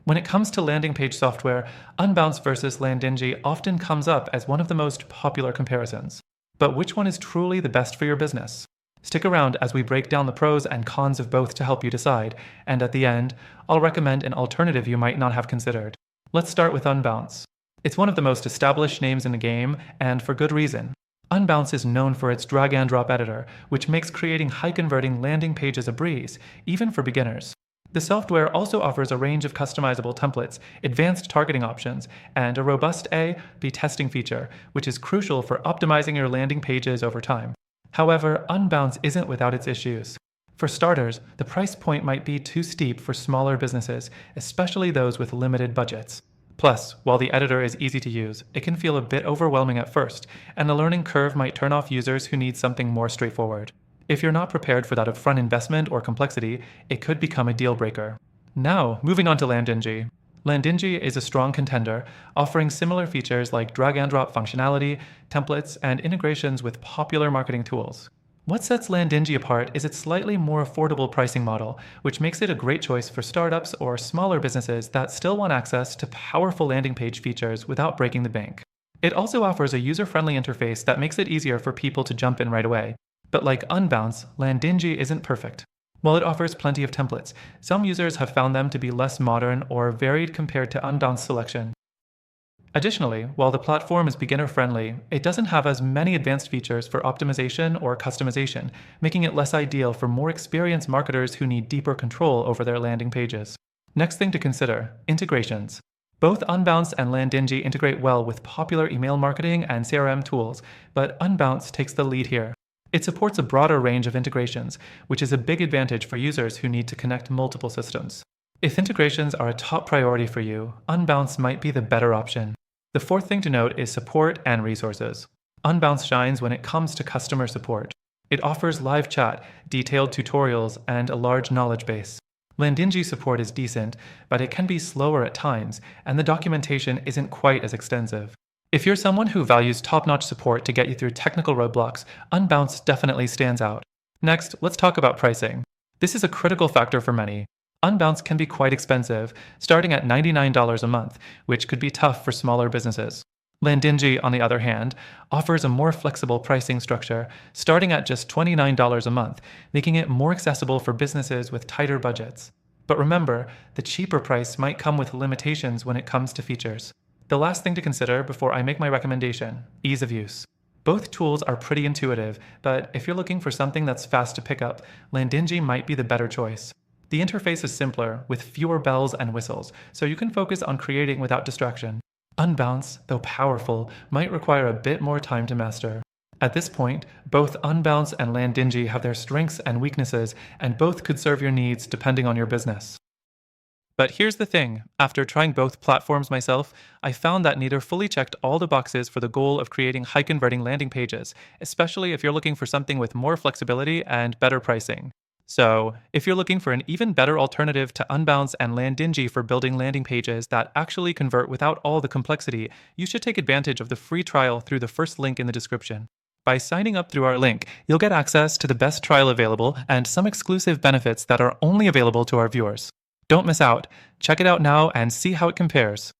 When it comes to landing page software, Unbounce versus Landingi often comes up as one of the most popular comparisons. But which one is truly the best for your business? Stick around as we break down the pros and cons of both to help you decide, and at the end, I'll recommend an alternative you might not have considered. Let's start with Unbounce. It's one of the most established names in the game, and for good reason. Unbounce is known for its drag-and-drop editor, which makes creating high-converting landing pages a breeze, even for beginners. The software also offers a range of customizable templates, advanced targeting options, and a robust A/B testing feature, which is crucial for optimizing your landing pages over time. However, Unbounce isn't without its issues. For starters, the price point might be too steep for smaller businesses, especially those with limited budgets. Plus, while the editor is easy to use, it can feel a bit overwhelming at first, and the learning curve might turn off users who need something more straightforward. If you're not prepared for that upfront investment or complexity, it could become a deal breaker. Now, moving on to Landingi. Landingi is a strong contender, offering similar features like drag-and-drop functionality, templates, and integrations with popular marketing tools. What sets Landingi apart is its slightly more affordable pricing model, which makes it a great choice for startups or smaller businesses that still want access to powerful landing page features without breaking the bank. It also offers a user-friendly interface that makes it easier for people to jump in right away. But like Unbounce, Landingi isn't perfect. While it offers plenty of templates, some users have found them to be less modern or varied compared to Unbounce selection. Additionally, while the platform is beginner-friendly, it doesn't have as many advanced features for optimization or customization, making it less ideal for more experienced marketers who need deeper control over their landing pages. Next thing to consider, integrations. Both Unbounce and Landingi integrate well with popular email marketing and CRM tools, but Unbounce takes the lead here. It supports a broader range of integrations, which is a big advantage for users who need to connect multiple systems. If integrations are a top priority for you, Unbounce might be the better option. The fourth thing to note is support and resources. Unbounce shines when it comes to customer support. It offers live chat, detailed tutorials, and a large knowledge base. Landingi support is decent, but it can be slower at times, and the documentation isn't quite as extensive. If you're someone who values top-notch support to get you through technical roadblocks, Unbounce definitely stands out. Next, let's talk about pricing. This is a critical factor for many. Unbounce can be quite expensive, starting at $99 a month, which could be tough for smaller businesses. Landingi, on the other hand, offers a more flexible pricing structure, starting at just $29 a month, making it more accessible for businesses with tighter budgets. But remember, the cheaper price might come with limitations when it comes to features. The last thing to consider before I make my recommendation, ease of use. Both tools are pretty intuitive, but if you're looking for something that's fast to pick up, Landingi might be the better choice. The interface is simpler, with fewer bells and whistles, so you can focus on creating without distraction. Unbounce, though powerful, might require a bit more time to master. At this point, both Unbounce and Landingi have their strengths and weaknesses, and both could serve your needs depending on your business. But here's the thing, after trying both platforms myself, I found that neither fully checked all the boxes for the goal of creating high-converting landing pages, especially if you're looking for something with more flexibility and better pricing. So, if you're looking for an even better alternative to Unbounce and Landingi for building landing pages that actually convert without all the complexity, you should take advantage of the free trial through the first link in the description. By signing up through our link, you'll get access to the best trial available and some exclusive benefits that are only available to our viewers. Don't miss out. Check it out now and see how it compares.